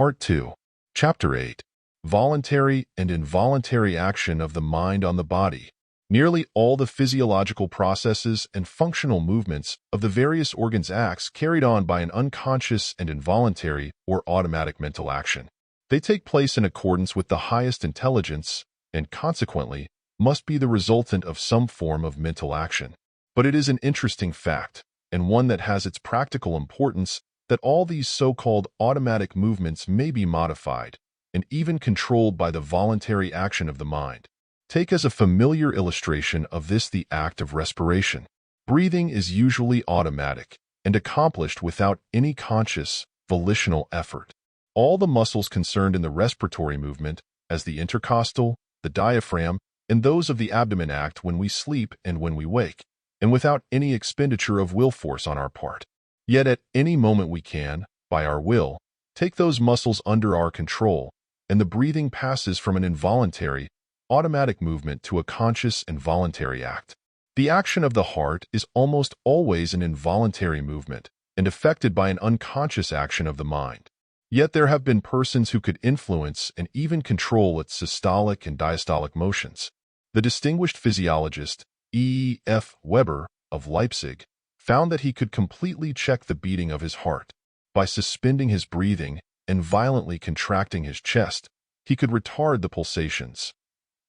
Part 2, Chapter 8, Voluntary and Involuntary Action of the Mind on the Body. Nearly all the physiological processes and functional movements of the various organs acts carried on by an unconscious and involuntary or automatic mental action. They take place in accordance with the highest intelligence and, consequently, must be the resultant of some form of mental action. But it is an interesting fact, and one that has its practical importance, that all these so-called automatic movements may be modified and even controlled by the voluntary action of the mind. Take as a familiar illustration of this the act of respiration. Breathing is usually automatic and accomplished without any conscious, volitional effort. All the muscles concerned in the respiratory movement, as the intercostal, the diaphragm, and those of the abdomen act when we sleep and when we wake, and without any expenditure of will force on our part. Yet at any moment we can, by our will, take those muscles under our control, and the breathing passes from an involuntary, automatic movement to a conscious and voluntary act. The action of the heart is almost always an involuntary movement and affected by an unconscious action of the mind. Yet there have been persons who could influence and even control its systolic and diastolic motions. The distinguished physiologist E. F. Weber of Leipzig found that he could completely check the beating of his heart. By suspending his breathing and violently contracting his chest, he could retard the pulsations.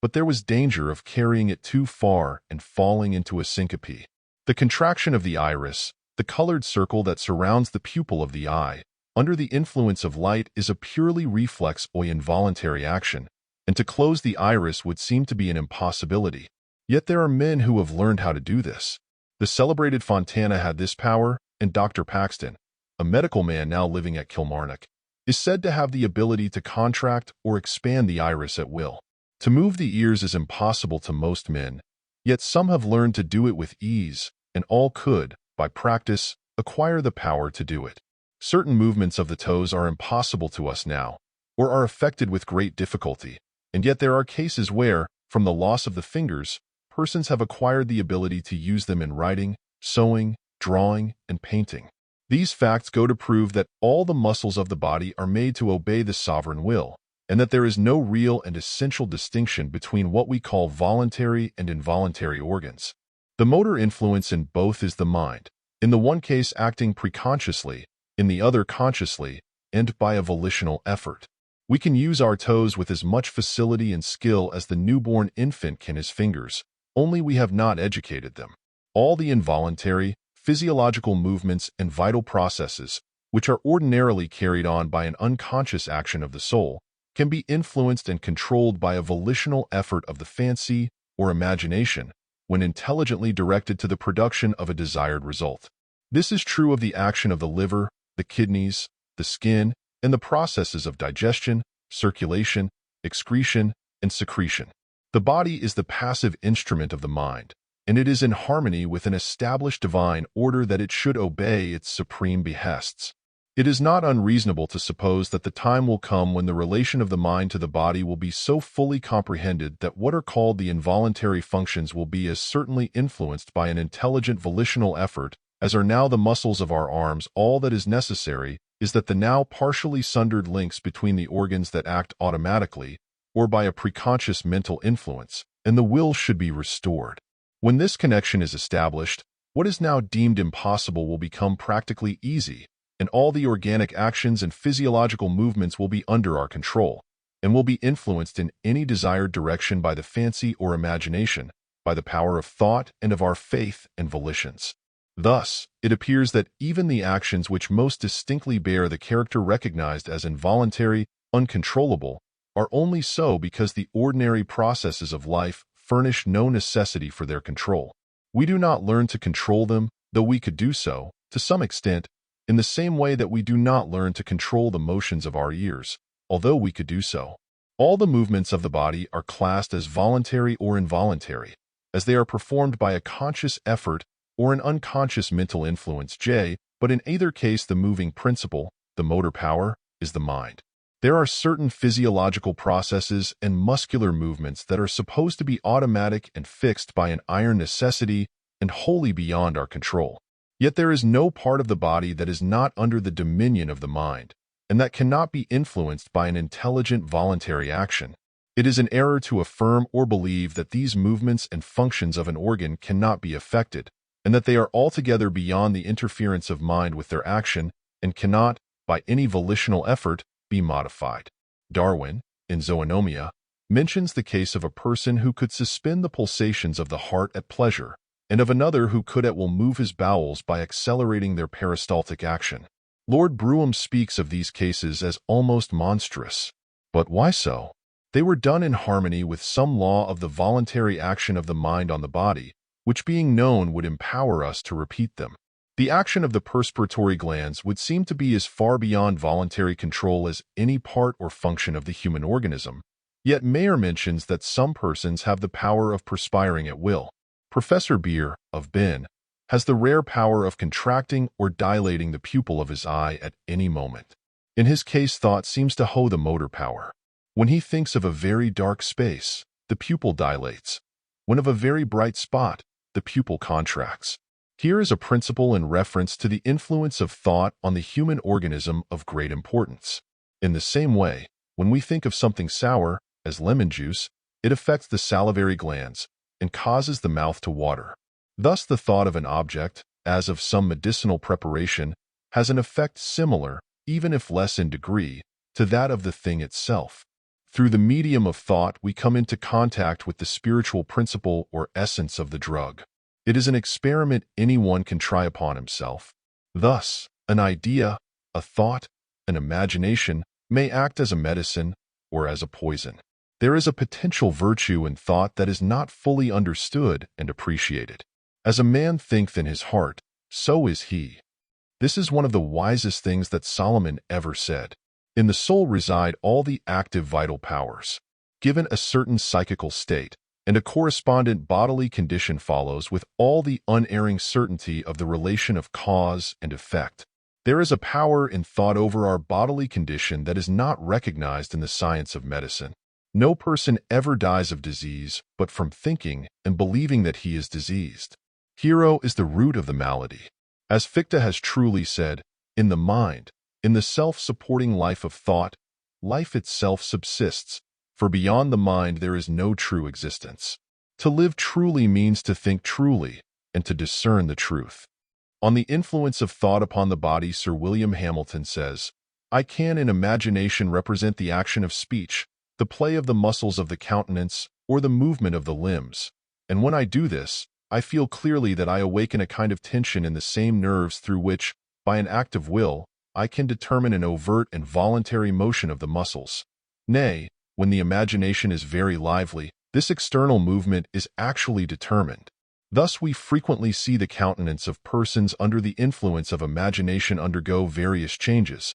But there was danger of carrying it too far and falling into a syncope. The contraction of the iris, the colored circle that surrounds the pupil of the eye, under the influence of light is a purely reflex or involuntary action, and to close the iris would seem to be an impossibility. Yet there are men who have learned how to do this. The celebrated Fontana had this power, and Dr. Paxton, a medical man now living at Kilmarnock, is said to have the ability to contract or expand the iris at will. To move the ears is impossible to most men, yet some have learned to do it with ease, and all could, by practice, acquire the power to do it. Certain movements of the toes are impossible to us now, or are effected with great difficulty, and yet there are cases where, from the loss of the fingers, persons have acquired the ability to use them in writing, sewing, drawing, and painting. These facts go to prove that all the muscles of the body are made to obey the sovereign will, and that there is no real and essential distinction between what we call voluntary and involuntary organs. The motor influence in both is the mind, in the one case acting preconsciously, in the other consciously, and by a volitional effort. We can use our toes with as much facility and skill as the newborn infant can his fingers, only we have not educated them. All the involuntary, physiological movements and vital processes, which are ordinarily carried on by an unconscious action of the soul, can be influenced and controlled by a volitional effort of the fancy or imagination when intelligently directed to the production of a desired result. This is true of the action of the liver, the kidneys, the skin, and the processes of digestion, circulation, excretion, and secretion. The body is the passive instrument of the mind, and it is in harmony with an established divine order that it should obey its supreme behests. It is not unreasonable to suppose that the time will come when the relation of the mind to the body will be so fully comprehended that what are called the involuntary functions will be as certainly influenced by an intelligent volitional effort as are now the muscles of our arms. All that is necessary is that the now partially sundered links between the organs that act automatically or by a preconscious mental influence, and the will should be restored. When this connection is established, what is now deemed impossible will become practically easy, and all the organic actions and physiological movements will be under our control, and will be influenced in any desired direction by the fancy or imagination, by the power of thought and of our faith and volitions. Thus, it appears that even the actions which most distinctly bear the character recognized as involuntary, uncontrollable, are only so because the ordinary processes of life furnish no necessity for their control. We do not learn to control them, though we could do so, to some extent, in the same way that we do not learn to control the motions of our ears, although we could do so. All the movements of the body are classed as voluntary or involuntary, as they are performed by a conscious effort or an unconscious mental influence but in either case the moving principle, the motor power, is the mind. There are certain physiological processes and muscular movements that are supposed to be automatic and fixed by an iron necessity and wholly beyond our control. Yet there is no part of the body that is not under the dominion of the mind, and that cannot be influenced by an intelligent voluntary action. It is an error to affirm or believe that these movements and functions of an organ cannot be affected, and that they are altogether beyond the interference of mind with their action and cannot, by any volitional effort, be modified. Darwin, in Zoonomia, mentions the case of a person who could suspend the pulsations of the heart at pleasure, and of another who could at will move his bowels by accelerating their peristaltic action. Lord Brougham speaks of these cases as almost monstrous. But why so? They were done in harmony with some law of the voluntary action of the mind on the body, which being known would empower us to repeat them. The action of the perspiratory glands would seem to be as far beyond voluntary control as any part or function of the human organism. Yet Mayer mentions that some persons have the power of perspiring at will. Professor Beer, of Bonn, has the rare power of contracting or dilating the pupil of his eye at any moment. In his case, thought seems to hold the motor power. When he thinks of a very dark space, the pupil dilates. When of a very bright spot, the pupil contracts. Here is a principle in reference to the influence of thought on the human organism of great importance. In the same way, when we think of something sour, as lemon juice, it affects the salivary glands and causes the mouth to water. Thus, the thought of an object, as of some medicinal preparation, has an effect similar, even if less in degree, to that of the thing itself. Through the medium of thought, we come into contact with the spiritual principle or essence of the drug. It is an experiment anyone can try upon himself. Thus, an idea, a thought, an imagination may act as a medicine or as a poison. There is a potential virtue in thought that is not fully understood and appreciated. As a man thinketh in his heart, so is he. This is one of the wisest things that Solomon ever said. In the soul reside all the active vital powers. Given a certain psychical state, and a correspondent bodily condition follows with all the unerring certainty of the relation of cause and effect. There is a power in thought over our bodily condition that is not recognized in the science of medicine. No person ever dies of disease but from thinking and believing that he is diseased. Hero is the root of the malady. As Fichte has truly said, in the mind, in the self-supporting life of thought, life itself subsists, for beyond the mind there is no true existence. To live truly means to think truly and to discern the truth. On the influence of thought upon the body, Sir William Hamilton says, I can in imagination represent the action of speech, the play of the muscles of the countenance, or the movement of the limbs, and when I do this, I feel clearly that I awaken a kind of tension in the same nerves through which, by an act of will, I can determine an overt and voluntary motion of the muscles. Nay, when the imagination is very lively, this external movement is actually determined. Thus we frequently see the countenance of persons under the influence of imagination undergo various changes.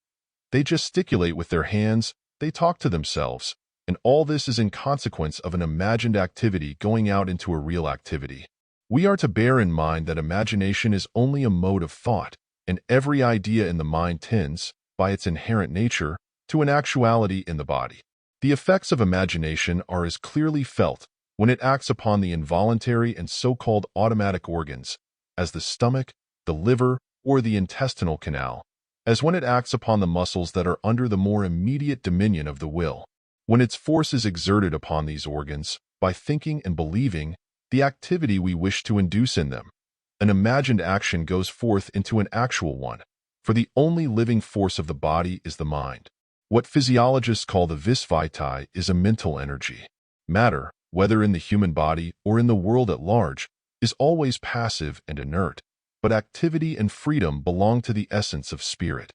They gesticulate with their hands, they talk to themselves, and all this is in consequence of an imagined activity going out into a real activity. We are to bear in mind that imagination is only a mode of thought, and every idea in the mind tends, by its inherent nature, to an actuality in the body. The effects of imagination are as clearly felt when it acts upon the involuntary and so-called automatic organs, as the stomach, the liver, or the intestinal canal, as when it acts upon the muscles that are under the more immediate dominion of the will. When its force is exerted upon these organs, by thinking and believing, the activity we wish to induce in them, an imagined action goes forth into an actual one, for the only living force of the body is the mind. What physiologists call the vis vitae is a mental energy. Matter, whether in the human body or in the world at large, is always passive and inert, but activity and freedom belong to the essence of spirit.